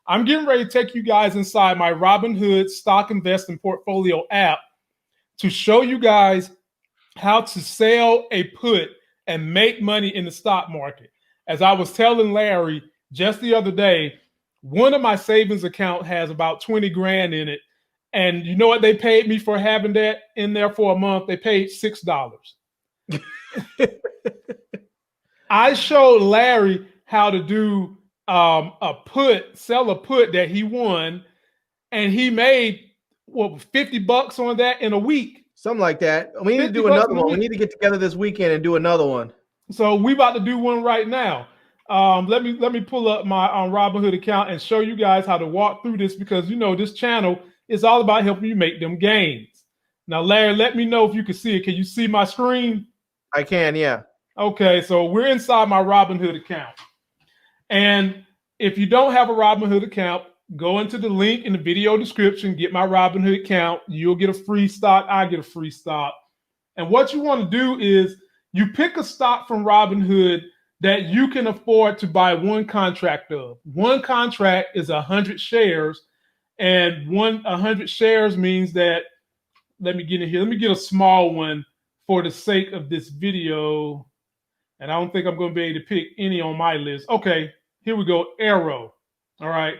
I'm getting ready to take you guys inside my Robinhood stock investing portfolio app to show you guys how to sell a put and make money in the stock market. As I was telling Larry just the other day, one of my savings account has about 20 grand in it. And you know what they paid me for having that in there for a month? They paid $6. I showed Larry how to do sell a put that he won, and he made what, $50 on that in a week. Something like that. We need to do another one. We need to get together this weekend and do another one. So we about to do one right now. Let me pull up my Robinhood account and show you guys how to walk through this, because you know this channel is all about helping you make them gains. Now, Larry, let me know if you can see it. Can you see my screen? I can, yeah. Okay, so we're inside my Robinhood account. And if you don't have a Robinhood account, go into the link in the video description, get my Robinhood account. You'll get a free stock. I get a free stock. And what you want to do is you pick a stock from Robinhood that you can afford to buy one contract of. One contract is 100 shares, and 100 shares means that, let me get in here. Let me get a small one for the sake of this video. And I don't think I'm going to be able to pick any on my list. Okay, here we go. Arrow. All right.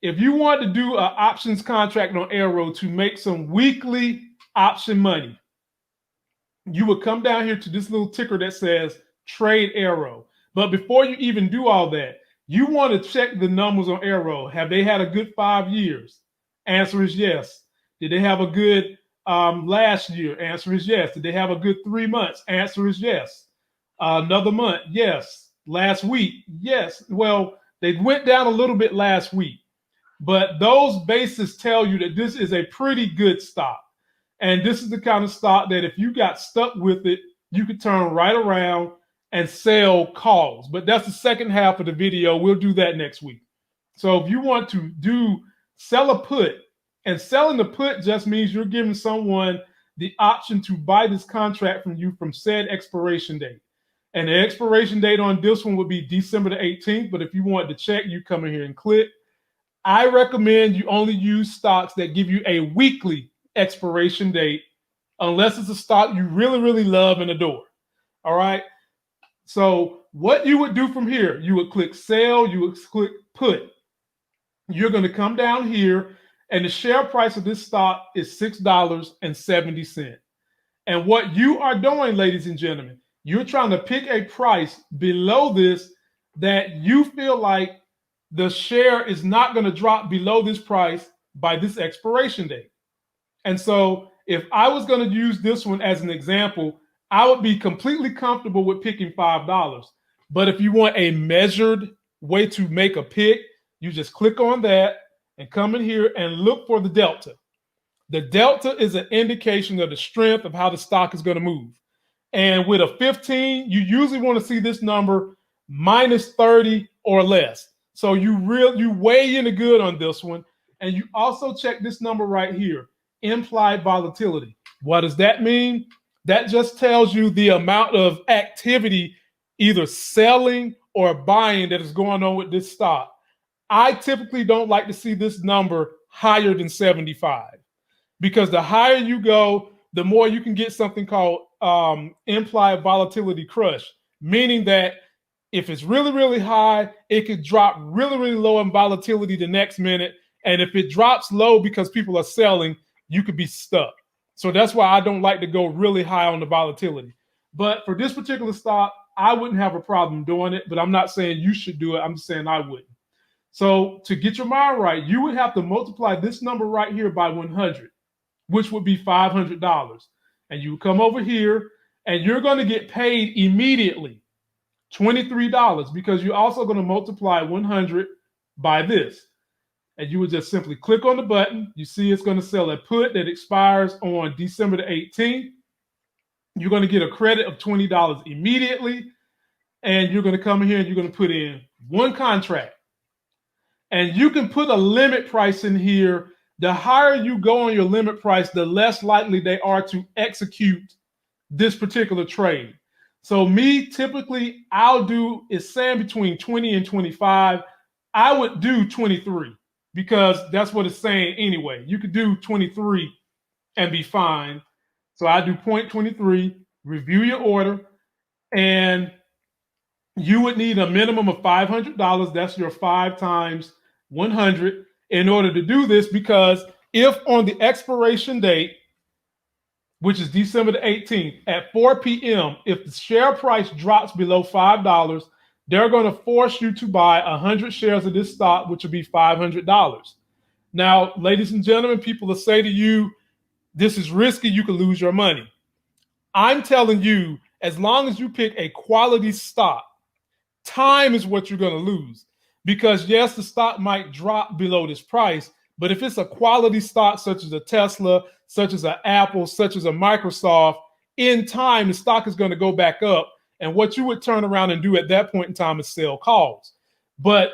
If you want to do an options contract on Arrow to make some weekly option money, you would come down here to this little ticker that says Trade Arrow. But before you even do all that, you want to check the numbers on Arrow. Have they had a good 5 years? Answer is yes. Did they have a good last year? Answer is yes. Did they have a good 3 months? Answer is yes. Another month? Yes. Last week? Yes. Well, they went down a little bit last week, but those bases tell you that this is a pretty good stock. And this is the kind of stock that if you got stuck with it, you could turn right around and sell calls. But that's the second half of the video. We'll do that next week. So if you want to sell a put, and selling the put just means you're giving someone the option to buy this contract from you from said expiration date. And the expiration date on this one would be December the 18th. But if you want to check, you come in here and click. I recommend you only use stocks that give you a weekly expiration date, unless it's a stock you really, really love and adore. All right. So what you would do from here, you would click sell, you would click put. You're going to come down here, and the share price of this stock is $6.70. And what you are doing, ladies and gentlemen, you're trying to pick a price below this that you feel like the share is not going to drop below this price by this expiration date. And so if I was going to use this one as an example, I would be completely comfortable with picking $5. But if you want a measured way to make a pick, you just click on that and come in here and look for the delta. The delta is an indication of the strength of how the stock is going to move. And with a 15, you usually want to see this number minus 30 or less. So you weigh in the good on this one. And you also check this number right here, implied volatility. What does that mean? That just tells you the amount of activity, either selling or buying, that is going on with this stock. I typically don't like to see this number higher than 75, because the higher you go, the more you can get something called implied volatility crush, meaning that if it's really, really high, it could drop really, really low in volatility the next minute. And if it drops low because people are selling, you could be stuck. So that's why I don't like to go really high on the volatility. But for this particular stock, I wouldn't have a problem doing it, but I'm not saying you should do it. I'm just saying I wouldn't. So to get your mind right, you would have to multiply this number right here by 100, which would be $500. And you would come over here and you're going to get paid immediately $23, because you're also going to multiply 100 by this. And you would just simply click on the button. You see it's going to sell a put that expires on December the 18th. You're going to get a credit of $20 immediately. And you're going to come in here and you're going to put in one contract. And you can put a limit price in here. The higher you go on your limit price, the less likely they are to execute this particular trade. So me, typically, I'll do is saying between 20 and 25. I would do 23 because that's what it's saying anyway. You could do 23 and be fine. So I do 0.23, review your order, and you would need a minimum of $500. That's your 5 times 100 in order to do this, because if on the expiration date, which is December the 18th at 4 p.m., if the share price drops below $5, they're going to force you to buy 100 shares of this stock, which will be $500. Now, ladies and gentlemen, people will say to you, this is risky, you could lose your money. I'm telling you, as long as you pick a quality stock, time is what you're going to lose. Because yes, the stock might drop below this price, but if it's a quality stock such as a Tesla, such as an Apple, such as a Microsoft, in time, the stock is going to go back up. And what you would turn around and do at that point in time is sell calls. But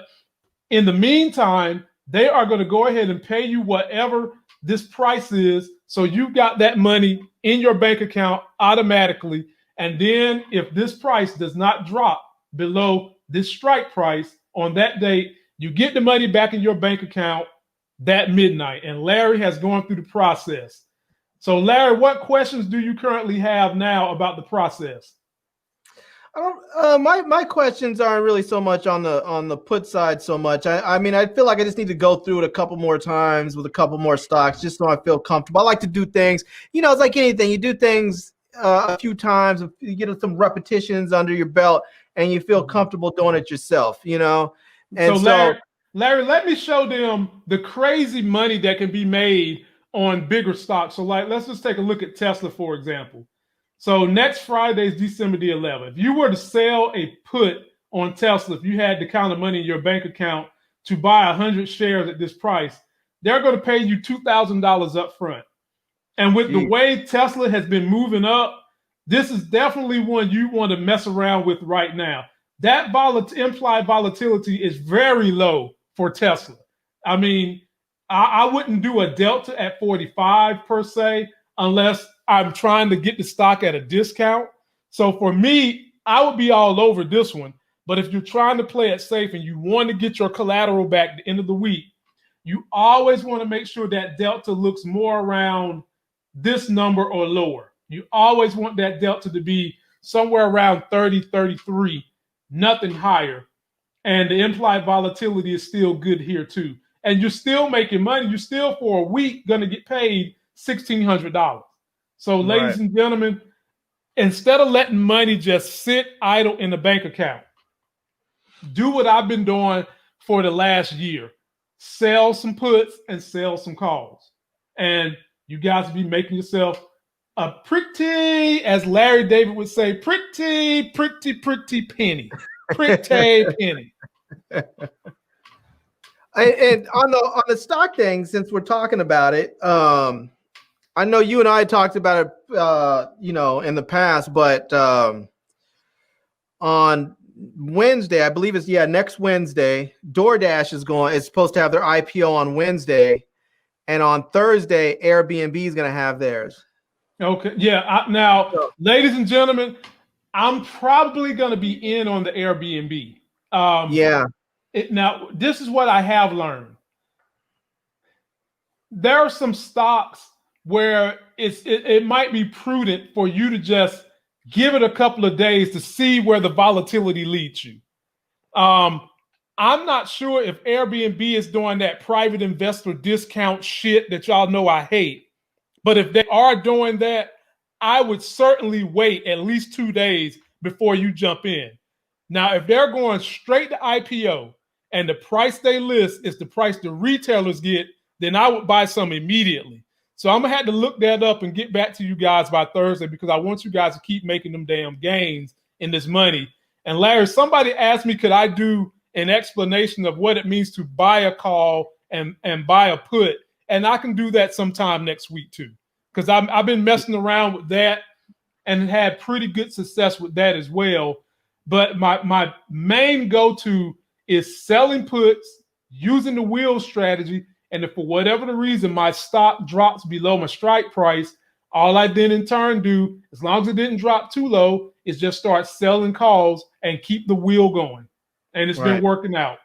in the meantime, they are going to go ahead and pay you whatever this price is. So you've got that money in your bank account automatically. And then if this price does not drop below this strike price on that date, you get the money back in your bank account that midnight. And Larry has gone through the process. So Larry, what questions do you currently have now about the process? My questions aren't really so much on the put side so much. I mean, I feel like I just need to go through it a couple more times with a couple more stocks just so I feel comfortable. I like to do things, it's like anything. You do things a few times, you get some repetitions under your belt, and you feel comfortable doing it yourself, And so Larry, let me show them the crazy money that can be made on bigger stocks. So let's just take a look at Tesla, for example. So next Friday is December the 11th. If you were to sell a put on Tesla, if you had the kind of money in your bank account to buy 100 shares at this price, they're going to pay you $2,000 up front. And with the way Tesla has been moving up, this is definitely one you want to mess around with right now. That implied volatility is very low for Tesla. I mean, I wouldn't do a delta at 45 per se, unless I'm trying to get the stock at a discount. So for me, I would be all over this one. But if you're trying to play it safe and you want to get your collateral back at the end of the week, you always want to make sure that delta looks more around this number or lower. You always want that delta to be somewhere around 30, 33, nothing higher. And the implied volatility is still good here too. And you're still making money. You're still for a week going to get paid $1,600. So ladies and gentlemen, instead of letting money just sit idle in the bank account, do what I've been doing for the last year. Sell some puts and sell some calls. And you guys will be making yourself a pretty, as Larry David would say, pretty penny. Pretty penny. And on the stock thing, since we're talking about it, I know you and I talked about it, in the past, but on Wednesday, I believe it's next Wednesday, DoorDash is supposed to have their IPO on Wednesday, and on Thursday, Airbnb is going to have theirs. Okay, now, ladies and gentlemen, I'm probably going to be in on the Airbnb. Now, this is what I have learned. There are some stocks where it might be prudent for you to just give it a couple of days to see where the volatility leads you. I'm not sure if Airbnb is doing that private investor discount shit that y'all know I hate. But if they are doing that, I would certainly wait at least 2 days before you jump in. Now, if they're going straight to IPO and the price they list is the price the retailers get, then I would buy some immediately. So I'm going to have to look that up and get back to you guys by Thursday, because I want you guys to keep making them damn gains in this money. And Larry, somebody asked me, could I do an explanation of what it means to buy a call and buy a put? And I can do that sometime next week too, because I've been messing around with that and had pretty good success with that as well. But my main go-to is selling puts, using the wheel strategy. And if for whatever the reason my stock drops below my strike price, all I then in turn do, as long as it didn't drop too low, is just start selling calls and keep the wheel going. And it's been working out.